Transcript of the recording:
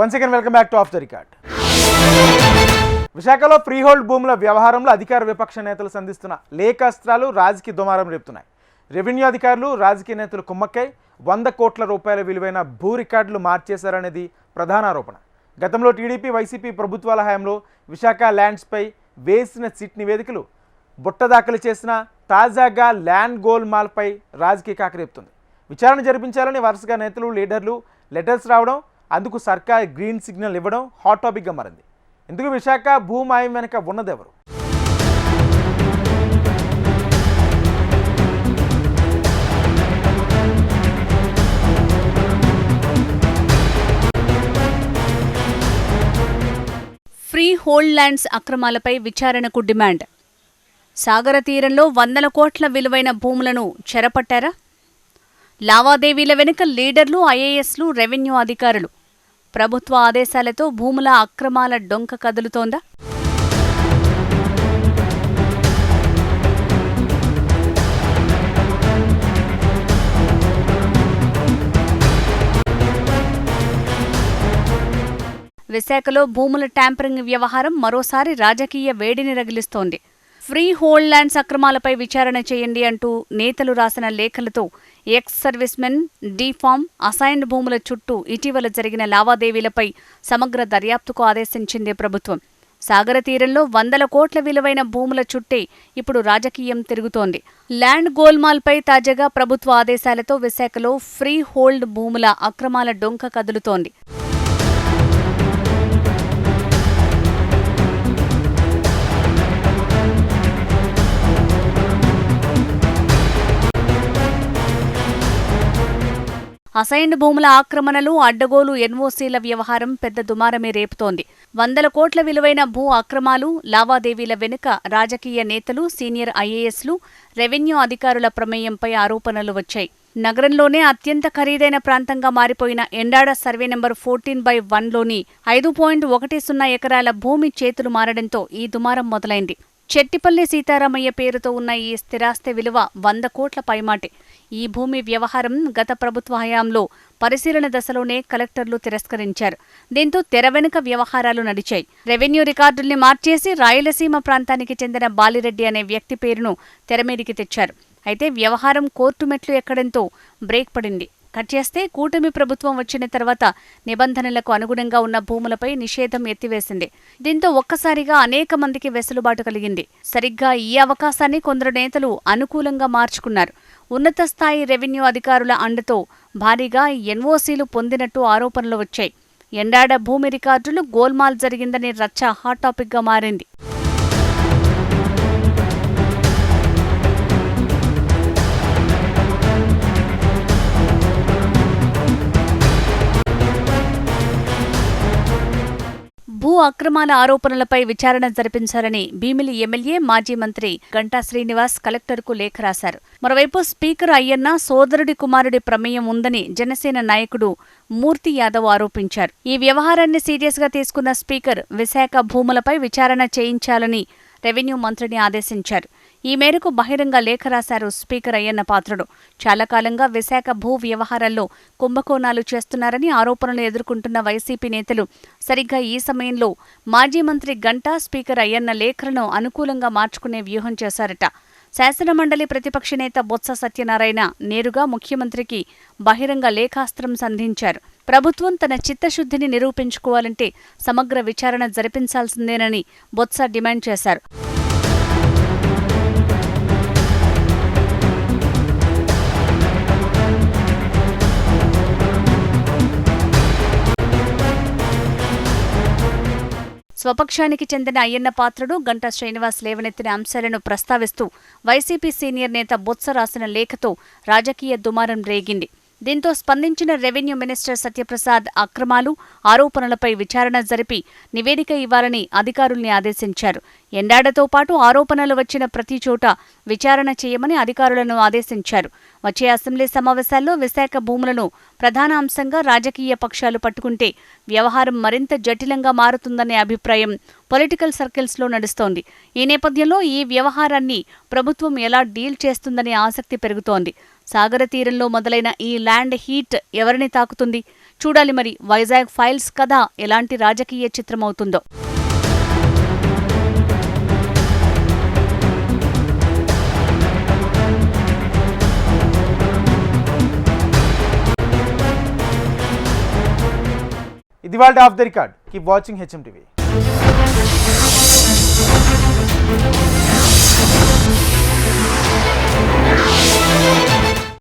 Once again welcome back to of the record. విశాఖలో freehold భూముల వ్యవహారంలో అధికార విపక్ష నేతలు సంధిస్తున్న లేఖాస్త్రాలు రాజకీయ దుమారం రేపుతున్నాయి. రెవెన్యూ అధికారులు రాజకీయ నేతలు కుమ్మక్కై 100 కోట్ల రూపాయల విలువైన భూ రికార్డులు మార్చేశారనేది ప్రధాన ఆరోపణ. గతంలో టీడీపీ వైసీపీ ప్రభుత్వాల హయాంలో విశాఖ ల్యాండ్స్పై వేసిన సిట్ నివేదికలు బుట్ట దాఖలు చేసిన తాజాగా ల్యాండ్ గోల్మాల్పై రాజకీయ కాకరేపుతుంది. విచారణ జరిపించాలని వరుసగా నేతలు లీడర్లు లెటర్స్ రావడం, అందుకు సర్కార్ గ్రీన్ సిగ్నల్ ఇవ్వడం హాట్ టాపిక్గా మారింది. ఇందుకు విశాఖ భూమాయం వెనుక ఉన్నదెవరు? ఫ్రీ హోల్డ్ ల్యాండ్స్ అక్రమాలపై విచారణకు డిమాండ్. సాగర తీరంలో 100 కోట్ల విలువైన భూములను చెరపట్టారా? లావాదేవీల వెనుక లీడర్లు, ఐఏఎస్లు, రెవెన్యూ అధికారులు. ప్రభుత్వ ఆదేశాలతో భూముల అక్రమాల డొంక కదులుతోందా? విశాఖలో భూముల ట్యాంపరింగ్ వ్యవహారం మరోసారి రాజకీయ వేడిని రగిలిస్తోంది. ఫ్రీ హోల్డ్ ల్యాండ్స్ అక్రమాలపై విచారణ చేయండి అంటూ నేతలు రాసిన లేఖలతో ఎక్స్ సర్వీస్మెన్, డీఫామ్, అసైన్డ్ భూముల చుట్టూ ఇటీవల జరిగిన లావాదేవీలపై సమగ్ర దర్యాప్తుకు ఆదేశించింది ప్రభుత్వం. సాగర తీరంలో 100 కోట్ల విలువైన భూముల చుట్టే ఇప్పుడు రాజకీయం తిరుగుతోంది. ల్యాండ్ గోల్మాల్పై తాజాగా ప్రభుత్వ ఆదేశాలతో విశాఖలో ఫ్రీ హోల్డ్ భూముల అక్రమాల డొంక కదులుతోంది. అసైన్డ్ భూముల ఆక్రమణలు, అడ్డగోలు ఎన్ఓసీల వ్యవహారం పెద్ద దుమారమే రేపుతోంది. 100 కోట్ల విలువైన భూ అక్రమాలు, లావాదేవీల వెనుక రాజకీయ నేతలు, సీనియర్ ఐఏఎస్లు, రెవెన్యూ అధికారుల ప్రమేయంపై ఆరోపణలు వచ్చాయి. నగరంలోనే అత్యంత ఖరీదైన ప్రాంతంగా మారిపోయిన ఎండాడ సర్వే నెంబర్ 14/1లోని 5.10 ఎకరాల భూమి చేతులు మారడంతో ఈ దుమారం మొదలైంది. చెట్టిపల్లి సీతారామయ్య పేరుతో ఉన్న ఈ స్థిరాస్తి విలువ 100 కోట్ల పైమాటే. ఈ భూమి వ్యవహారం గత ప్రభుత్వ హయాంలో పరిశీలన దశలోనే కలెక్టర్లు తిరస్కరించారు. దీంతో తెర వెనుక వ్యవహారాలు నడిచాయి. రెవెన్యూ రికార్డుల్ని మార్చేసి రాయలసీమ ప్రాంతానికి చెందిన బాలిరెడ్డి అనే వ్యక్తి పేరును తెరమీదికి తెచ్చారు. అయితే వ్యవహారం కోర్టు మెట్లు ఎక్కడంతో బ్రేక్ పడింది. కట్ చేస్తే కూటమి ప్రభుత్వం వచ్చిన తర్వాత నిబంధనలకు అనుగుణంగా ఉన్న భూములపై నిషేధం ఎత్తివేసింది. దీంతో ఒక్కసారిగా అనేక మందికి వెసులుబాటు కలిగింది. సరిగ్గా ఈ అవకాశాన్ని కొందరు నేతలు అనుకూలంగా మార్చుకున్నారు. ఉన్నత స్థాయి రెవెన్యూ అధికారుల అండతో భారీగా ఎన్ఓసీలు పొందినట్టు ఆరోపణలు వచ్చాయి. ఎండాడ భూమి రికార్డులు గోల్మాల్ జరిగిందని రచ్చ హాట్ టాపిక్గా మారింది. భూ అక్రమాల ఆరోపణలపై విచారణ జరిపించాలని భీమిలి ఎమ్మెల్యే, మాజీ మంత్రి గంటా శ్రీనివాస్ కలెక్టర్కు లేఖ రాశారు. మరోవైపు స్పీకర్ అయ్యన్న సోదరుడి కుమారుడి ప్రమేయం ఉందని జనసేన నాయకుడు మూర్తి యాదవ్ ఆరోపించారు. ఈ వ్యవహారాన్ని సీరియస్గా తీసుకున్న స్పీకర్ విశాఖ భూములపై విచారణ చేయించాలని రెవెన్యూ మంత్రిని ఆదేశించారు. ఈ మేరకు బహిరంగ లేఖ రాశారు స్పీకర్ అయ్యన్న పాత్రుడు. చాలా కాలంగా విశాఖ భూ వ్యవహారాల్లో కుంభకోణాలు చేస్తున్నారని ఆరోపణలు ఎదుర్కొంటున్న వైసీపీ నేతలు సరిగ్గా ఈ సమయంలో మాజీ మంత్రి గంటా, స్పీకర్ అయ్యన్న లేఖలను అనుకూలంగా మార్చుకునే వ్యూహం చేశారట. శాసనమండలి ప్రతిపక్ష నేత బొత్స సత్యనారాయణ నేరుగా ముఖ్యమంత్రికి బహిరంగ లేఖాస్త్రం సంధించారు. ప్రభుత్వం తన చిత్తశుద్ధిని నిరూపించుకోవాలంటే సమగ్ర విచారణ జరిపించాల్సిందేనని బొత్స డిమాండ్ చేశారు. స్వపక్షానికి చెందిన అయ్యన్న పాత్రుడు, గంటా శ్రీనివాస్ లేవనెత్తిన అంశాలను ప్రస్తావిస్తూ వైసీపీ సీనియర్ నేత బొత్స రాసిన లేఖతో రాజకీయ దుమారం రేగింది. దీంతో స్పందించిన రెవెన్యూ మినిస్టర్ సత్యప్రసాద్ అక్రమాలు, ఆరోపణలపై విచారణ జరిపి నివేదిక ఇవ్వాలని అధికారుల్ని ఆదేశించారు. ఎండాడతో పాటు ఆరోపణలు వచ్చిన ప్రతి చోట విచారణ చేయమని అధికారులను ఆదేశించారు. వచ్చే అసెంబ్లీ సమావేశాల్లో విశాఖ భూములను ప్రధాన అంశంగా రాజకీయ పక్షాలు పట్టుకుంటే వ్యవహారం మరింత జటిలంగా మారుతుందనే అభిప్రాయం పొలిటికల్ సర్కిల్స్లో నడుస్తోంది. ఈ నేపథ్యంలో ఈ వ్యవహారాన్ని ప్రభుత్వం ఎలా డీల్ చేస్తుందనే ఆసక్తి పెరుగుతోంది. సాగర తీరంలో మొదలైన ఈ ల్యాండ్ హీట్ ఎవరిని తాకుతుంది? చూడాలి మరి వైజాగ్ ఫైల్స్ కథ ఎలాంటి రాజకీయ చిత్రమవుతుందో. ఇది వాళ్ళ of the record. Keep watching HM TV.